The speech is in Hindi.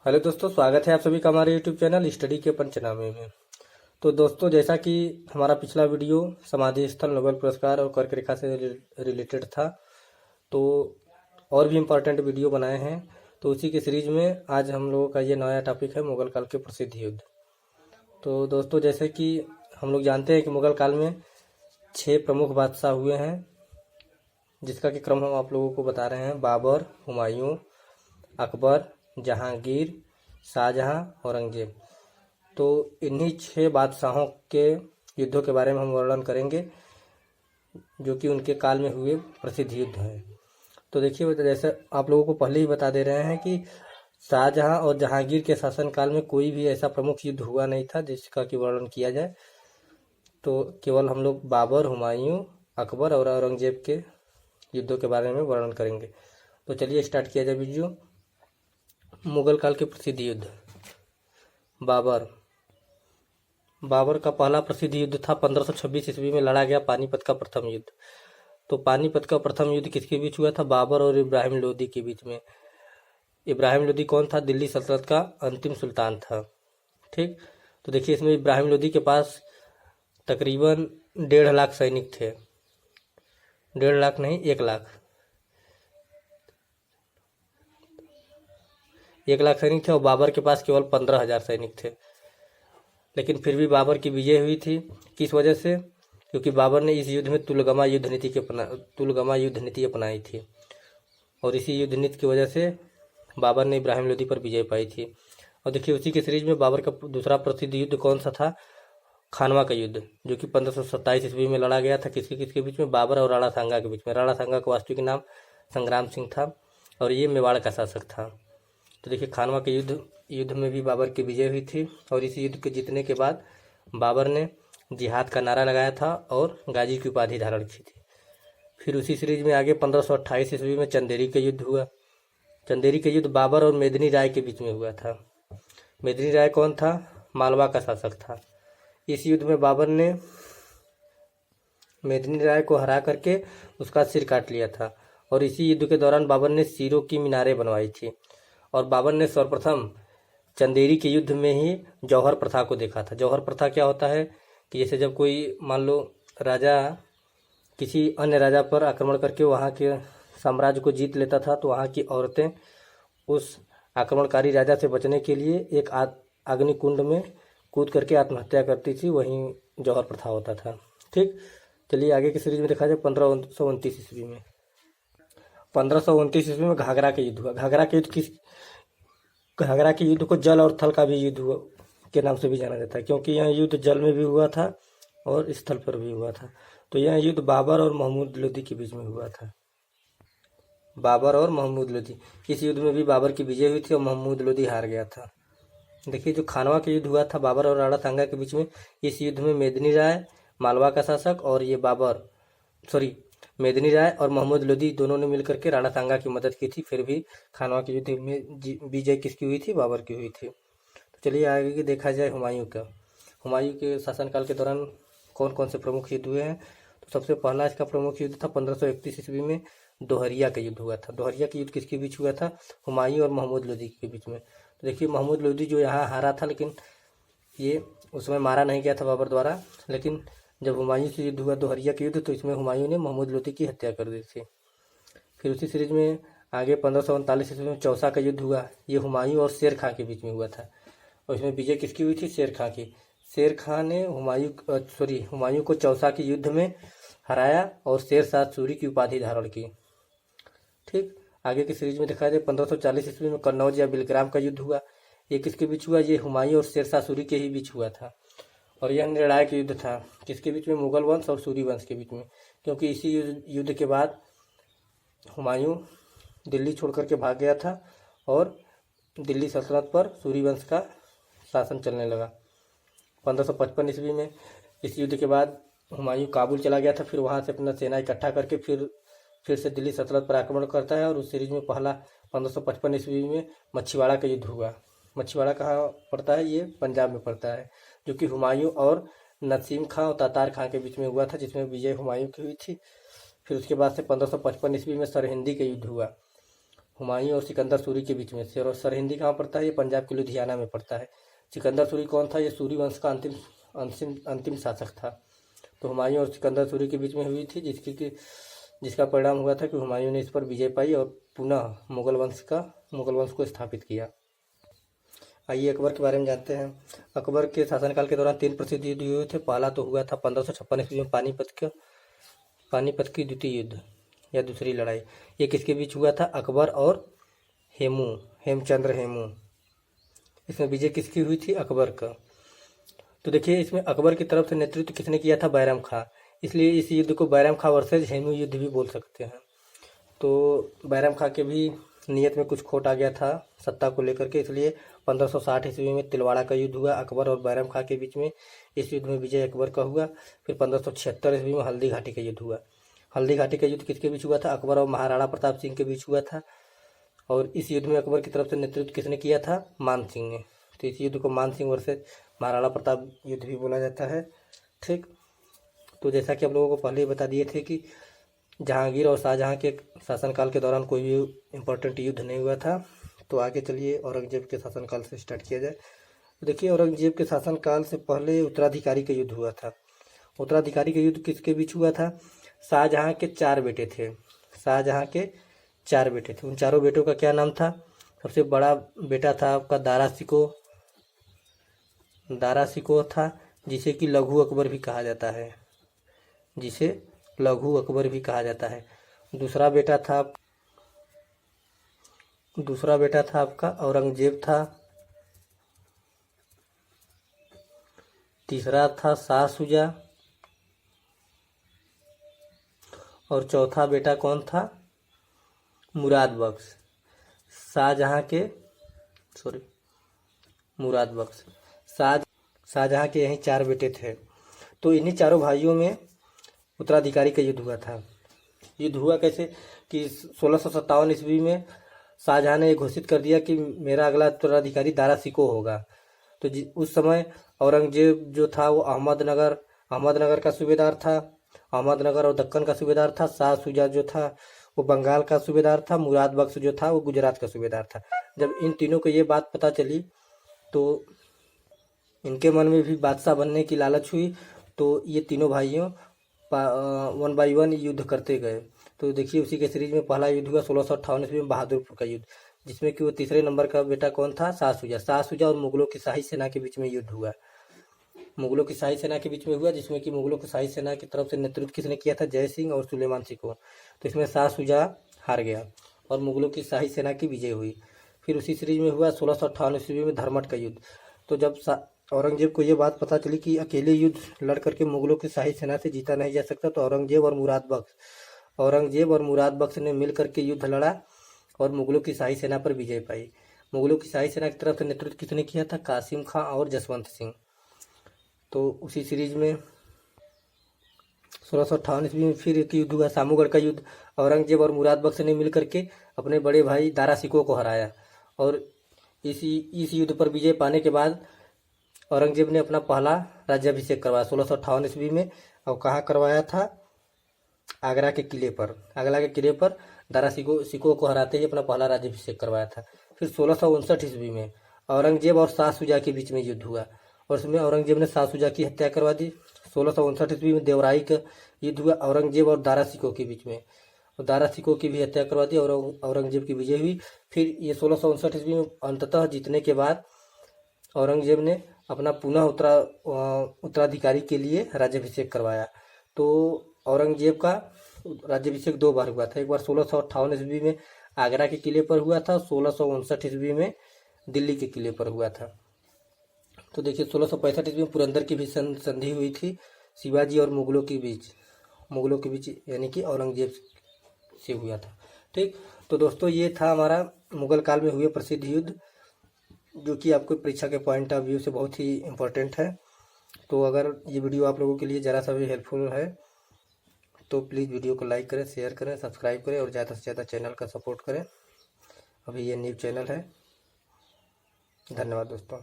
हेलो दोस्तों, स्वागत है आप सभी का हमारे यूट्यूब चैनल स्टडी के पंचनामे में। तो दोस्तों, जैसा कि हमारा पिछला वीडियो समाधि स्थल नोबेल पुरस्कार और कर्क रेखा से रिलेटेड था, तो और भी इम्पोर्टेंट वीडियो बनाए हैं। तो उसी के सीरीज में आज हम लोगों का ये नया टॉपिक है मुगल काल के प्रसिद्ध युद्ध। तो दोस्तों, जैसे कि हम लोग जानते हैं कि मुगल काल में 6 प्रमुख बादशाह हुए हैं, जिसका कि क्रम हम आप लोगों को बता रहे हैं। बाबर, हुमायूं, अकबर, जहांगीर, शाहजहां, औरंगजेब। तो इन्हीं 6 बादशाहों के युद्धों के बारे में हम वर्णन करेंगे, जो कि उनके काल में हुए प्रसिद्ध युद्ध हैं। तो देखिए, जैसे आप लोगों को पहले ही बता दे रहे हैं कि शाहजहां और जहांगीर के शासनकाल में कोई भी ऐसा प्रमुख युद्ध हुआ नहीं था जिसका कि वर्णन किया जाए। तो केवल हम लोग बाबर, हुमायूं, अकबर और औरंगजेब के युद्धों के बारे में वर्णन करेंगे। तो चलिए स्टार्ट किया जाए वीडियो। मुगल काल के प्रसिद्ध युद्ध। बाबर बाबर का पहला प्रसिद्ध युद्ध था 1526 ईस्वी में लड़ा गया पानीपत का प्रथम युद्ध। तो पानीपत का प्रथम युद्ध किसके बीच हुआ था? बाबर और इब्राहिम लोदी के बीच में। इब्राहिम लोदी कौन था? दिल्ली सल्तनत का अंतिम सुल्तान था। ठीक, तो देखिए, इसमें इब्राहिम लोदी के पास तकरीबन 1.5 लाख सैनिक थे। 1.5 लाख नहीं, 1 लाख। 1 लाख सैनिक थे और बाबर के पास केवल 15,000 सैनिक थे। लेकिन फिर भी बाबर की विजय हुई थी। किस वजह से? क्योंकि बाबर ने इस युद्ध में तुलगमा युद्ध नीति अपनाई थी, और इसी युद्ध नीति की वजह से बाबर ने इब्राहिम लोदी पर विजय पाई थी। और देखिए, उसी के सीरीज में बाबर का दूसरा प्रसिद्ध युद्ध कौन सा था? खानवा का युद्ध, जो कि 1527 ईस्वी में लड़ा गया था। किसके किसके बीच में? बाबर और राणा सांगा के बीच में। राणा सांगा का वास्तविक नाम संग्राम सिंह था और ये मेवाड़ का शासक था। तो देखिए, खानवा के युद्ध में भी बाबर की विजय हुई थी, और इस युद्ध के जीतने के बाद बाबर ने जिहाद का नारा लगाया था और गाजी की उपाधि धारण की थी। फिर उसी सीरीज में आगे 1528 ईस्वी में चंदेरी का युद्ध हुआ। चंदेरी का युद्ध बाबर और मेदिनी राय के बीच में हुआ था। मेदिनी राय कौन था? मालवा का शासक था। इस युद्ध में बाबर ने मेदिनी राय को हरा करके उसका सिर काट लिया था, और इसी युद्ध के दौरान बाबर ने सिरों की मीनारें बनवाई थी। और बाबर ने सर्वप्रथम चंदेरी के युद्ध में ही जौहर प्रथा को देखा था। जौहर प्रथा क्या होता है कि जैसे जब कोई, मान लो, राजा किसी अन्य राजा पर आक्रमण करके वहाँ के साम्राज्य को जीत लेता था, तो वहाँ की औरतें उस आक्रमणकारी राजा से बचने के लिए एक अग्निकुंड में कूद करके आत्महत्या करती थी। वहीं जौहर प्रथा होता था। ठीक, चलिए आगे की सीरीज में देखा जाए। 1529 ईस्वी में 1529 ईस्वी में घाघरा का युद्ध हुआ। घाघरा के युद्ध को जल और थल का भी युद्ध हुआ के नाम से भी जाना जाता है, क्योंकि यह युद्ध जल में भी हुआ था और स्थल पर भी हुआ था। तो यह युद्ध बाबर और महमूद लोदी के बीच में हुआ था। बाबर और महमूद लोदी। इस युद्ध में भी बाबर की विजय हुई थी और महमूद लोदी हार गया था। देखिए, जो खानवा का युद्ध हुआ था बाबर और राणा सांगा के बीच में, इस युद्ध में मेदिनी राय, मालवा का शासक, और ये मेदिनी राय और महमूद लोदी दोनों ने मिलकर के राणा सांगा की मदद की थी। फिर भी खानवा के युद्ध में विजय किसकी हुई थी? बाबर की हुई थी। तो चलिए आगे की देखा जाए हुमायूं का। हुमायूं के शासनकाल के दौरान कौन कौन से प्रमुख युद्ध हुए हैं? तो सबसे पहला इसका प्रमुख युद्ध था 1531 ईस्वी में दोहरिया का युद्ध हुआ था। दोहरिया का युद्ध किसके बीच हुआ था? हुमायूं और महमूद लोदी के बीच में। तो देखिए, महमूद लोदी जो यहाँ हारा था, लेकिन ये उसमें मारा नहीं गया था बाबर द्वारा। लेकिन जब हुमायूं से युद्ध हुआ दोहरिया का युद्ध, तो इसमें हुमायूं ने महमूद लोदी की हत्या कर दी थी। फिर उसी सीरीज में आगे 1539 ईस्वी में चौसा का युद्ध हुआ। ये हुमायूं और शेर खां के बीच में हुआ था, और इसमें विजय किसकी हुई थी? शेर खां की। शेर खां ने हुमायूं को चौसा के युद्ध में हराया और शेरशाह सूरी की उपाधि धारण की। ठीक, आगे की सीरीज में दिखाया जाए 1540 ईस्वी में कन्नौज या बिलग्राम का युद्ध हुआ। ये किसके बीच हुआ? ये हुमायूं और शेरशाह सूरी के ही बीच हुआ था, और यह निर्णायक युद्ध था। किसके बीच में? मुगल वंश और सूरी वंश के बीच में। क्योंकि इसी युद्ध के बाद हुमायूं दिल्ली छोड़ करके भाग गया था और दिल्ली सल्तनत पर सूरी वंश का शासन चलने लगा। 1555 ईस्वी में इस युद्ध के बाद हुमायूं काबुल चला गया था। फिर वहाँ से अपना सेना इकट्ठा करके फिर से दिल्ली सल्तनत पर आक्रमण करता है, और उस सीरीज में पहला 1555 ईस्वी में मछीवाड़ा का युद्ध हुआ। मछीवाड़ा कहाँ पड़ता है? ये पंजाब में पड़ता है, जो कि हुमायूं और नसीम खां और तातार खां के बीच में हुआ था, जिसमें विजय हुमायूं की हुई थी। फिर उसके बाद से 1555 ईस्वी में सरहिंदी का युद्ध हुआ। हुमायूं और सिकंदर सूरी के बीच में। सरहिंदी कहाँ पड़ता है? ये पंजाब के लुधियाना में पड़ता है। सिकंदर सूरी कौन था? ये सूरी वंश का अंतिम अंतिम अंतिम शासक था। तो हुमायूं और सिकंदर सूरी के बीच में हुई थी, जिसका परिणाम हुआ था कि हुमायूं ने इस पर विजय पाई और पुनः मुगल वंश को स्थापित किया। आइए अकबर के बारे में जानते हैं। अकबर के शासनकाल के दौरान 3 प्रसिद्ध युद्ध हुए थे। पहला तो हुआ था 1556 ईस्वी में पानीपत की द्वितीय युद्ध या दूसरी लड़ाई। ये किसके बीच हुआ था? अकबर और हेमचंद्र हेमू। इसमें विजय किसकी हुई थी? अकबर का। तो देखिए, इसमें अकबर की तरफ से नेतृत्व किसने किया था? बैरम खां। इसलिए इस युद्ध को बैरम खां वर्सेज हेमू युद्ध भी बोल सकते हैं। तो बैरम खां के भी नियत में कुछ खोट आ गया था सत्ता को लेकर के, इसलिए 1560 ईस्वी में तिलवाड़ा का युद्ध हुआ अकबर और बैरम खां के बीच में। इस युद्ध में विजय अकबर का हुआ। फिर 1576 ईस्वी में हल्दी घाटी का युद्ध हुआ। हल्दी घाटी का युद्ध किसके बीच हुआ था? अकबर और महाराणा प्रताप सिंह के बीच हुआ था। और इस युद्ध में अकबर की तरफ से नेतृत्व किसने किया था? मान सिंह ने। तो इस युद्ध को मान सिंह वर्सेज महाराणा प्रताप युद्ध भी बोला जाता है। ठीक, तो जैसा कि आप लोगों को पहले ही बता दिए थे कि जहांगीर और शाहजहां के शासनकाल के दौरान कोई भी इम्पोर्टेंट युद्ध नहीं हुआ था। तो आगे चलिए औरंगजेब के शासनकाल से स्टार्ट किया जाए। तो देखिए, औरंगजेब के शासनकाल से पहले उत्तराधिकारी का युद्ध हुआ था। उत्तराधिकारी का युद्ध किसके बीच हुआ था? शाहजहां के 4 बेटे थे। शाहजहां के 4 बेटे थे। उन चारों बेटों का क्या नाम था? सबसे बड़ा बेटा था आपका दारा शिकोह था, जिसे कि लघु अकबर भी कहा जाता है। दूसरा बेटा था आपका औरंगजेब था। तीसरा था शाह शुजा। और चौथा बेटा कौन था? मुराद बख्श। शाहजहां के यही 4 बेटे थे। तो इन्हीं चारों भाइयों में उत्तराधिकारी का युद्ध हुआ था। युद्ध हुआ कैसे कि 1657 ईस्वी में शाहजहां ने घोषित कर दिया कि मेरा अगला उत्तराधिकारी दारा शिकोह होगा। तो उस समय औरंगजेब जो था वो अहमदनगर का सूबेदार था। अहमदनगर और दक्कन का सूबेदार था। शाह शुजा जो था वो बंगाल का सूबेदार था। मुराद बख्श जो था वो गुजरात का सूबेदार था। जब इन तीनों को ये बात पता चली तो इनके मन में भी बादशाह बनने की लालच हुई। तो ये तीनों भाइयों 1 बाय 1 युद्ध करते गए। तो देखिए, उसी के सीरीज में पहला युद्ध हुआ 1658 ईस्वी में बहादुरपुर का युद्ध, जिसमें कि वो तीसरे नंबर का बेटा कौन था? शाह शुजा और मुगलों की शाही सेना के बीच में युद्ध हुआ। जिसमें कि मुगलों की शाही सेना की तरफ से नेतृत्व किसने किया था? जय सिंह और सुलेमान शिकोह। तो इसमें शाह शुजा हार गया और मुगलों की शाही सेना की विजय हुई। फिर उसी सीरीज में हुआ 1658 ईस्वी में धर्मट का युद्ध। तो जब औरंगजेब को ये बात पता चली कि अकेले युद्ध लड़ करके मुगलों की शाही सेना से जीता नहीं जा सकता, तो औरंगजेब और मुराद बख्श ने मिल करके युद्ध लड़ा और मुगलों की शाही सेना पर विजय पाई। मुगलों की शाही सेना की तरफ से नेतृत्व किसने किया था? कासिम खां और जसवंत सिंह। तो उसी सीरीज में 1658 ईस्वी में फिर एक युद्ध हुआ, सामूगढ़ का युद्ध। औरंगजेब और मुराद बख्श ने मिल करके अपने बड़े भाई दारा शिकोह को हराया और इस युद्ध पर विजय पाने के बाद औरंगजेब ने अपना पहला राज्याभिषेक करवाया 1658 ईस्वी में। और कहाँ करवाया था? आगरा के किले पर दारा शिकोह को हराते ही अपना पहला राज्याभिषेक करवाया था। फिर 1659 ईस्वी में औरंगजेब और शाह शुजा के बीच में युद्ध हुआ और उसमें औरंगजेब ने शाह शुजा की हत्या करवा दी। 1659 ईस्वी में देवराई का युद्ध हुआ औरंगजेब और दारा शिकोह के बीच में, और दारा शिकोह की भी हत्या करवा दी और औरंगजेब की विजय हुई। फिर ये 1659 ईस्वी में अंततः जीतने के बाद औरंगजेब ने अपना पुनः उत्तराधिकारी के लिए राज्याभिषेक करवाया। तो औरंगजेब का राज्याभिषेक 2 बार हुआ था। एक बार 1658 ईस्वी में आगरा के किले पर हुआ था, 1659 ईस्वी में दिल्ली के किले पर हुआ था। तो देखिए, 1665 ईस्वी में पुरंदर की भी संधि हुई थी शिवाजी और मुगलों के बीच यानी कि औरंगजेब से हुआ था। ठीक, तो दोस्तों ये था हमारा मुगल काल में हुए प्रसिद्ध युद्ध, जो कि आपको परीक्षा के पॉइंट ऑफ व्यू से बहुत ही इम्पोर्टेंट है। तो अगर ये वीडियो आप लोगों के लिए ज़रा सा भी हेल्पफुल है तो प्लीज़ वीडियो को लाइक करें, शेयर करें, सब्सक्राइब करें और ज़्यादा से ज़्यादा चैनल का सपोर्ट करें। अभी ये न्यू चैनल है। धन्यवाद दोस्तों।